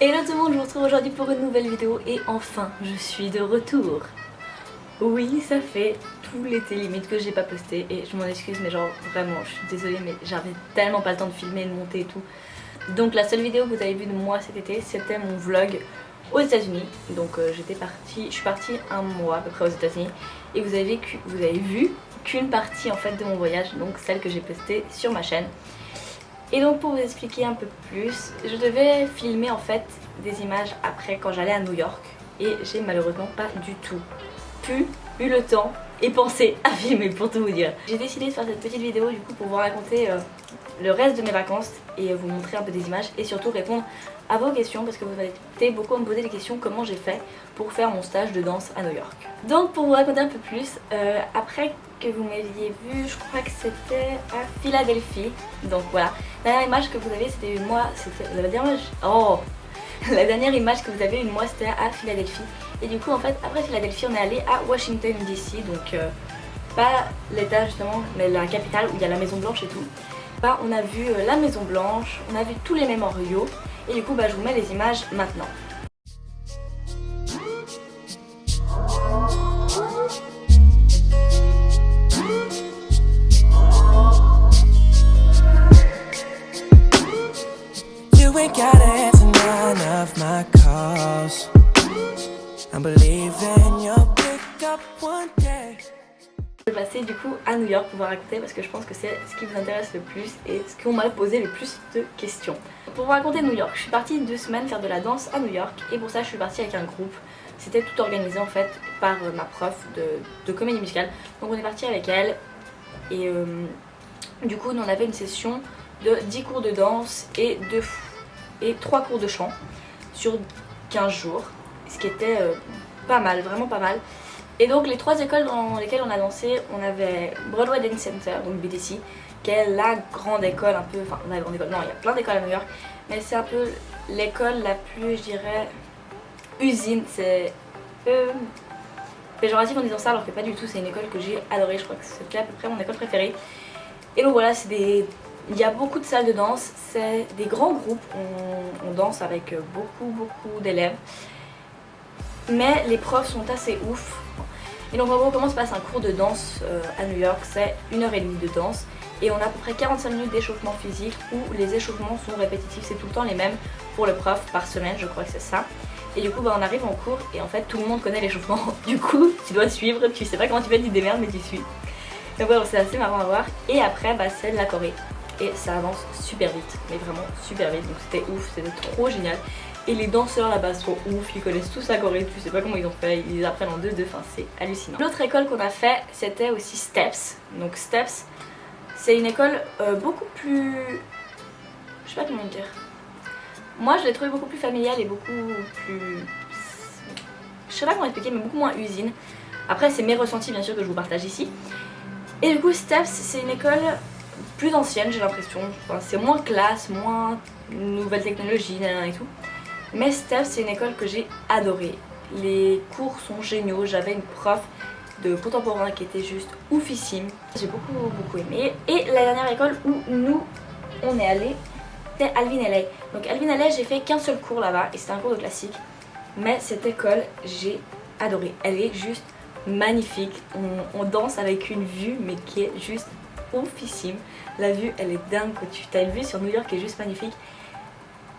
Hello tout le monde, je vous retrouve aujourd'hui pour une nouvelle vidéo et enfin je suis de retour. Oui, ça fait tout l'été limite que j'ai pas posté et je m'en excuse mais genre vraiment je suis désolée mais j'avais tellement pas le temps de filmer, de monter et tout. Donc la seule vidéo que vous avez vue de moi cet été c'était mon vlog aux États-Unis. Donc je suis partie un mois à peu près aux États-Unis et vous avez vu qu'une partie en fait de mon voyage, donc celle que j'ai postée sur ma chaîne. Et donc pour vous expliquer un peu plus, je devais filmer en fait des images après quand j'allais à New York et j'ai malheureusement pas du tout eu le temps et pensé à filmer pour tout vous dire. J'ai décidé de faire cette petite vidéo du coup pour vous raconter le reste de mes vacances et vous montrer un peu des images et surtout répondre à vos questions parce que vous avez été beaucoup à me poser des questions comment j'ai fait pour faire mon stage de danse à New York. Donc pour vous raconter un peu plus, après que vous m'aviez vu, je crois que c'était à Philadelphie, donc voilà. La dernière image que vous avez c'était moi, la dernière image que vous avez une moi c'était à Philadelphie et du coup en fait après Philadelphie on est allé à Washington DC, donc pas l'état justement mais la capitale où il y a la Maison Blanche et tout. Bah, on a vu la Maison Blanche, on a vu tous les mémoriaux et du coup bah, je vous mets les images maintenant. You ain't gotta answer none of my calls. I believe in you'll pick up one day. Je vais passer du coup à New York pour vous raconter parce que je pense que c'est ce qui vous intéresse le plus et ce qu'on m'a posé le plus de questions. Pour vous raconter New York, je suis partie 2 semaines faire de la danse à New York et pour ça je suis partie avec un groupe. C'était tout organisé en fait par ma prof de comédie musicale. Donc on est parti avec elle et du coup nous on avait une session de 10 cours de danse et 3 cours de chant sur 15 jours. Ce qui était pas mal, vraiment pas mal. Et donc les 3 écoles dans lesquelles on a dansé, on avait Broadway Dance Center, donc BDC, qui est la grande école un peu, enfin la grande école, non il y a plein d'écoles à New York, mais c'est un peu l'école la plus, je dirais, usine, c'est péjoratif en disant ça alors que pas du tout, c'est une école que j'ai adorée, je crois que c'était à peu près mon école préférée. Et donc voilà, il y a beaucoup de salles de danse, c'est des grands groupes, on danse avec beaucoup d'élèves. Mais les profs sont assez ouf. Et donc en gros comment se passe un cours de danse à New York, c'est 1h30 de danse et on a à peu près 45 minutes d'échauffement physique où les échauffements sont répétitifs, c'est tout le temps les mêmes pour le prof par semaine, je crois que c'est ça. Et du coup bah, on arrive en cours et en fait tout le monde connaît l'échauffement, du coup tu dois suivre, tu sais pas comment tu fais, tu te démerdes mais tu suis. Donc voilà, c'est assez marrant à voir. Et après bah, c'est la Corée et ça avance super vite, mais vraiment super vite, donc c'était ouf, c'était trop génial. Et les danseurs là-bas sont ouf, ils connaissent tous la Corée, tu sais pas comment ils ont fait, ils apprennent en 2-2, enfin c'est hallucinant. L'autre école qu'on a fait, c'était aussi Steps. Donc Steps, c'est une école beaucoup plus... je sais pas comment dire. Moi je l'ai trouvé beaucoup plus familiale et beaucoup plus... je sais pas comment expliquer, mais beaucoup moins usine. Après c'est mes ressentis bien sûr que je vous partage ici. Et du coup Steps, c'est une école plus ancienne j'ai l'impression. Enfin, c'est moins classe, moins nouvelle technologie et tout. Mais Steps c'est une école que j'ai adorée. Les cours sont géniaux, j'avais une prof de contemporain qui était juste oufissime. J'ai beaucoup aimé. Et la dernière école où nous on est allé, c'était Alvin LA. Donc Alvin LA j'ai fait qu'un seul cours là-bas et c'était un cours de classique. Mais cette école j'ai adoré, elle est juste magnifique. On danse avec une vue mais qui est juste oufissime. La vue elle est dingue, tu as une vue sur New York qui est juste magnifique.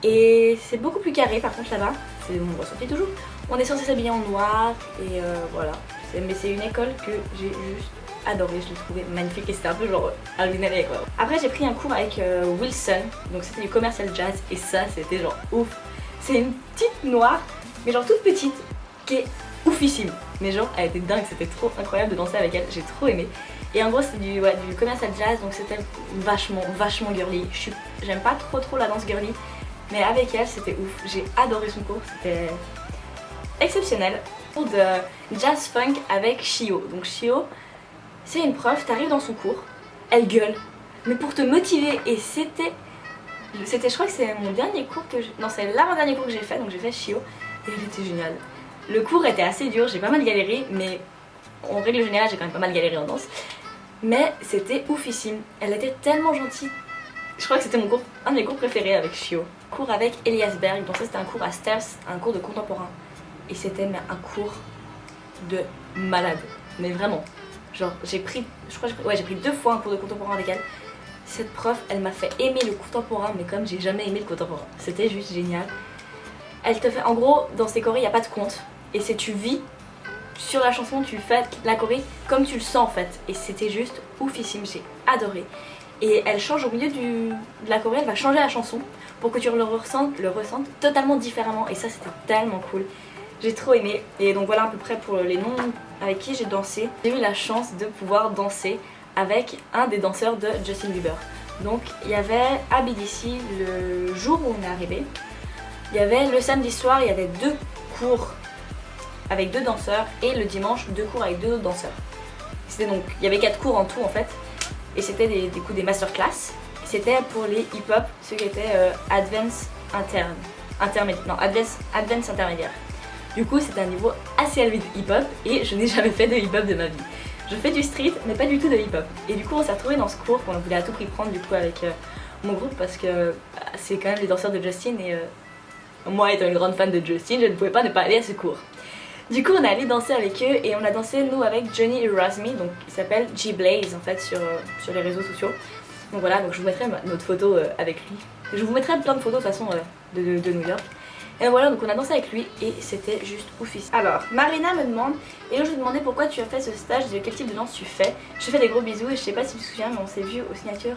Et c'est beaucoup plus carré par contre là-bas, c'est mon ressenti toujours. On est censé s'habiller en noir et voilà. Mais c'est une école que j'ai juste adorée, je l'ai trouvée magnifique et c'était un peu genre Alvin LA quoi. Après j'ai pris un cours avec Wilson, donc c'était du commercial jazz et ça c'était genre ouf. C'est une petite noire, mais genre toute petite, qui est oufissime. Mais genre elle était dingue, c'était trop incroyable de danser avec elle, j'ai trop aimé. Et en gros c'était du commercial jazz, donc c'était vachement girly. J'aime pas trop la danse girly. Mais avec elle c'était ouf, j'ai adoré son cours, c'était exceptionnel. Cours de jazz funk avec Shio. Donc Shio c'est une prof, t'arrives dans son cours, elle gueule, mais pour te motiver et c'était je crois que c'est mon dernier cours que non c'est l'avant-dernier cours que j'ai fait, donc j'ai fait Shio et elle était géniale. Le cours était assez dur, j'ai pas mal galéré, mais en règle générale j'ai quand même pas mal galéré en danse. Mais c'était oufissime, elle était tellement gentille, Je crois que c'était un de mes cours préférés avec Shio. Cours avec Elias Berg, donc ça c'était un cours à Sters, un cours de contemporain. Et c'était un cours de malade, mais vraiment. Genre j'ai pris 2 fois un cours de contemporain avec elle. Cette prof, elle m'a fait aimer le contemporain, mais comme j'ai jamais aimé le contemporain. C'était juste génial. Elle te fait, en gros, dans ces chorés, il n'y a pas de compte. Et c'est tu vis sur la chanson, tu fais la choré comme tu le sens en fait. Et c'était juste oufissime, j'ai adoré. Et elle change au milieu de la choré, elle va changer la chanson pour que tu le ressentes totalement différemment. Et ça, c'était tellement cool. J'ai trop aimé. Et donc voilà à peu près pour les noms avec qui j'ai dansé. J'ai eu la chance de pouvoir danser avec un des danseurs de Justin Bieber. Donc il y avait à BDC le jour où on est arrivé. Il y avait le samedi soir, il y avait 2 cours avec 2 danseurs et le dimanche 2 cours avec 2 autres danseurs. C'était donc, il y avait 4 cours en tout en fait. Et c'était des masterclass. C'était pour les hip-hop, ceux qui étaient advance intermédiaire. Du coup c'était un niveau assez élevé de hip-hop et je n'ai jamais fait de hip-hop de ma vie. Je fais du street mais pas du tout de hip-hop. Et du coup on s'est retrouvés dans ce cours qu'on voulait à tout prix prendre du coup avec mon groupe parce que c'est quand même les danseurs de Justin et moi étant une grande fan de Justin je ne pouvais pas ne pas aller à ce cours. Du coup on est allé danser avec eux et on a dansé nous avec Johnny Erasmi, donc il s'appelle G-Blaze en fait sur les réseaux sociaux. Donc voilà, donc je vous mettrai notre photo avec lui. Je vous mettrai plein de photos de toute façon de New York. Et voilà, donc on a dansé avec lui et c'était juste oufissime. Alors, Marina me demande, et là je lui demandais pourquoi tu as fait ce stage, de quel type de danse tu fais. Je fais des gros bisous et je sais pas si tu te souviens mais on s'est vu aux signatures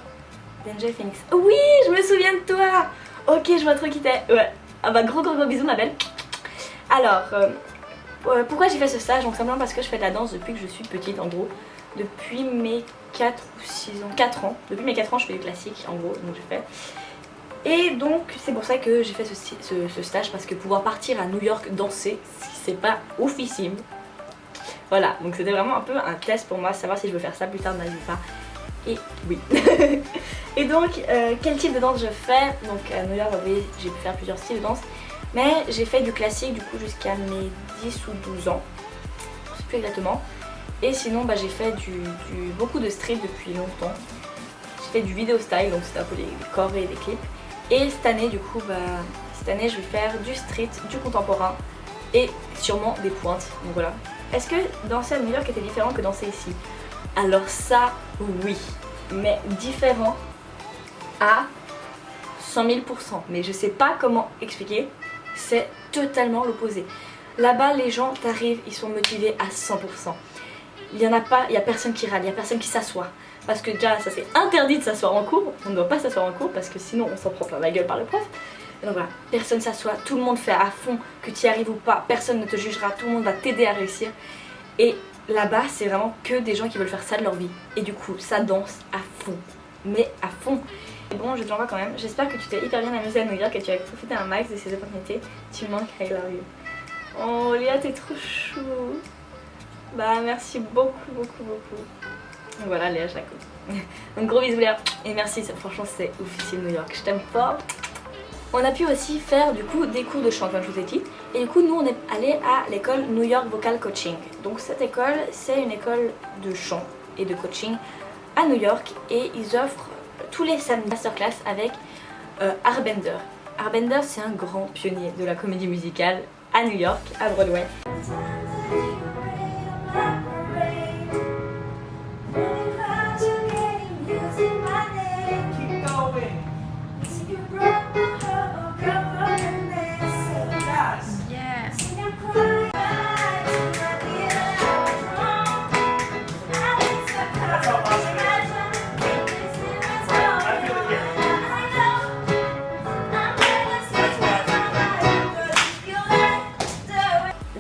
d'Angel Phoenix. Oui, je me souviens de toi. Ok, je vois trop qui t'es. Ouais, ah bah gros bisous ma belle. Alors, pourquoi j'ai fait ce stage? Donc simplement parce que je fais de la danse depuis que je suis petite en gros. Depuis mes 4 ou 6 ans, 4 ans. Depuis mes 4 ans je fais du classique en gros, donc j'ai fait. Et donc c'est pour ça que j'ai fait ce stage parce que pouvoir partir à New York danser, c'est pas oufissime. Voilà, donc c'était vraiment un peu un test pour moi, savoir si je veux faire ça plus tard dans ma vie ou pas. Et oui. Et donc quel type de danse je fais? Donc à New York j'ai pu faire plusieurs styles de danse. Mais j'ai fait du classique du coup jusqu'à mes 10 ou 12 ans. Je sais plus exactement. Et sinon j'ai fait beaucoup de street depuis longtemps. J'ai fait du vidéo style, donc c'était un peu les corps et les clips. Et cette année du coup je vais faire du street, du contemporain et sûrement des pointes. Donc voilà. Est-ce que danser à New York était différent que danser ici? Alors ça oui, mais différent à 100 000%. Mais je sais pas comment expliquer, c'est totalement l'opposé. Là-bas les gens t'arrivent, ils sont motivés à 100%. Il y a personne qui râle, il y a personne qui s'assoit. Parce que déjà ça c'est interdit de s'asseoir en cours, on ne doit pas s'asseoir en cours parce que sinon on s'en prend plein la gueule par le prof. Et donc voilà, personne s'assoit, tout le monde fait à fond, que tu y arrives ou pas, personne ne te jugera, tout le monde va t'aider à réussir. Et là-bas c'est vraiment que des gens qui veulent faire ça de leur vie. Et du coup ça danse à fond, mais à fond. Et bon je te l'envoie quand même, j'espère que tu t'es hyper bien amusée à New York et que tu as profité un max de ces opportunités. Tu me manques, I love you. Oh Léa t'es trop chou. Bah merci beaucoup. Voilà Léa, je la coupe. Donc gros bisous Léa. Et merci, franchement c'est oufissime New York, je t'aime fort. On a pu aussi faire du coup des cours de chant comme je vous ai dit. Et du coup nous on est allé à l'école New York Vocal Coaching. Donc cette école c'est une école de chant et de coaching à New York. Et ils offrent tous les samedis masterclass avec Arbender. Arbender c'est un grand pionnier de la comédie musicale à New York, à Broadway.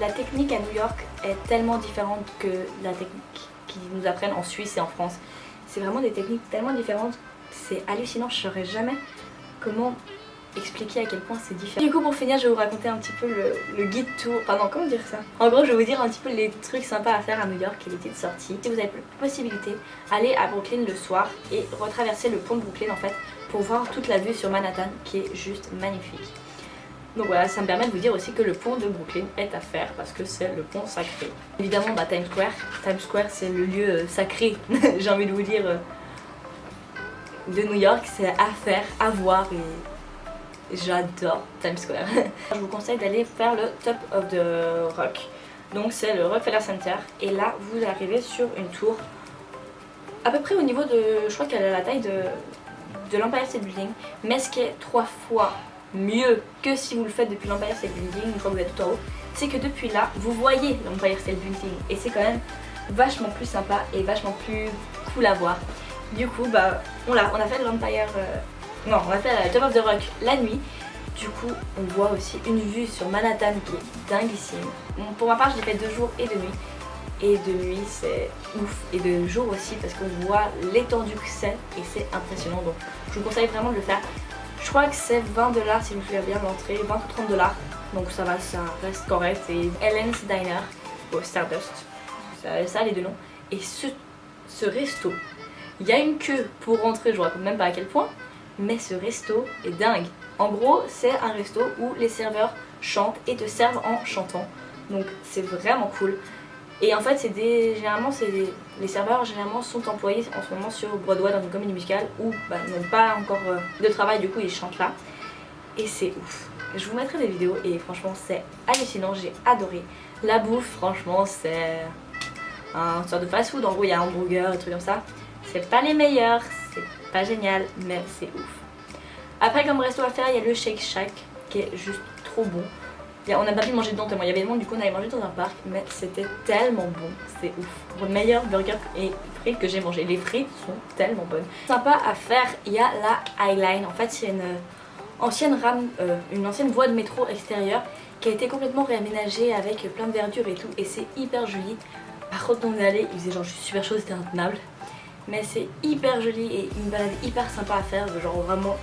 La technique à New York est tellement différente que la technique qu'ils nous apprennent en Suisse et en France. C'est vraiment des techniques tellement différentes, c'est hallucinant, je ne saurais jamais comment expliquer à quel point c'est différent. Du coup pour finir je vais vous raconter un petit peu le guide tour, pardon comment dire ça. En gros je vais vous dire un petit peu les trucs sympas à faire à New York et les petites sorties. Si vous avez la possibilité, allez à Brooklyn le soir et retraverser le pont de Brooklyn en fait pour voir toute la vue sur Manhattan qui est juste magnifique. Donc voilà, ça me permet de vous dire aussi que le pont de Brooklyn est à faire parce que c'est le pont sacré. Évidemment Times Square. Times Square c'est le lieu sacré, j'ai envie de vous dire. de New York, c'est à faire, à voir et j'adore Times Square. Je vous conseille d'aller faire le Top of the Rock. Donc c'est le Rockefeller Center et là vous arrivez sur une tour à peu près au niveau de, je crois qu'elle a la taille de l'Empire State Building, mais ce qui est 3 fois mieux que si vous le faites depuis l'Empire State Building, une fois que vous êtes tout en haut, c'est que depuis là vous voyez l'Empire State Building et c'est quand même vachement plus sympa et vachement plus cool à voir. Du coup bah on a fait l'Empire, non on a fait la Top of the Rock la nuit. Du coup on voit aussi une vue sur Manhattan qui est dinguissime. Bon, pour ma part je l'ai fait 2 jours et 2 nuits. Et de nuit c'est ouf et de jour aussi parce qu'on voit l'étendue que c'est et c'est impressionnant, donc je vous conseille vraiment de le faire. Je crois que c'est 20 $, si je me souviens bien, l'entrée, 20 ou 30 $, donc ça va, ça reste correct. Et Ellen's Diner au Stardust, ça a les deux noms. Et ce resto, il y a une queue pour rentrer, je vous raconte même pas à quel point, mais ce resto est dingue. En gros c'est un resto où les serveurs chantent et te servent en chantant, donc c'est vraiment cool. Et en fait les serveurs généralement sont employés en ce moment sur Broadway dans une comédie musicale où n'ont pas encore de travail, du coup ils chantent là. Et c'est ouf. Je vous mettrai des vidéos et franchement c'est hallucinant, j'ai adoré. La bouffe franchement c'est un sorte de fast food, en gros il y a un hamburger et trucs comme ça. C'est pas les meilleurs, c'est pas génial mais c'est ouf. Après comme resto à faire il y a le Shake Shack qui est juste trop bon. On n'a pas pu manger dedans tellement il y avait le monde, du coup on allait manger dans un parc, mais c'était tellement bon, c'est ouf. Le meilleur burger et frites que j'ai mangé, les frites sont tellement bonnes. Sympa à faire, il y a la High Line, en fait c'est une ancienne voie de métro extérieure qui a été complètement réaménagée avec plein de verdure et tout, et c'est hyper joli. Par contre on est allé, il faisait genre super chaud, c'était intenable, mais c'est hyper joli et une balade hyper sympa à faire, genre vraiment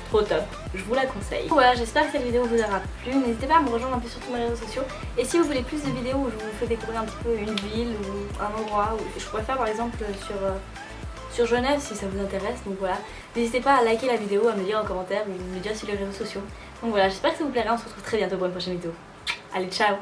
trop top, je vous la conseille. Voilà, j'espère que cette vidéo vous aura plu, n'hésitez pas à me rejoindre un peu sur tous mes réseaux sociaux. Et si vous voulez plus de vidéos où je vous fais découvrir un petit peu une ville ou un endroit, où je pourrais faire par exemple sur Genève si ça vous intéresse, donc voilà. N'hésitez pas à liker la vidéo, à me dire en commentaire ou me dire sur les réseaux sociaux. Donc voilà, j'espère que ça vous plaira, on se retrouve très bientôt pour une prochaine vidéo. Allez, ciao!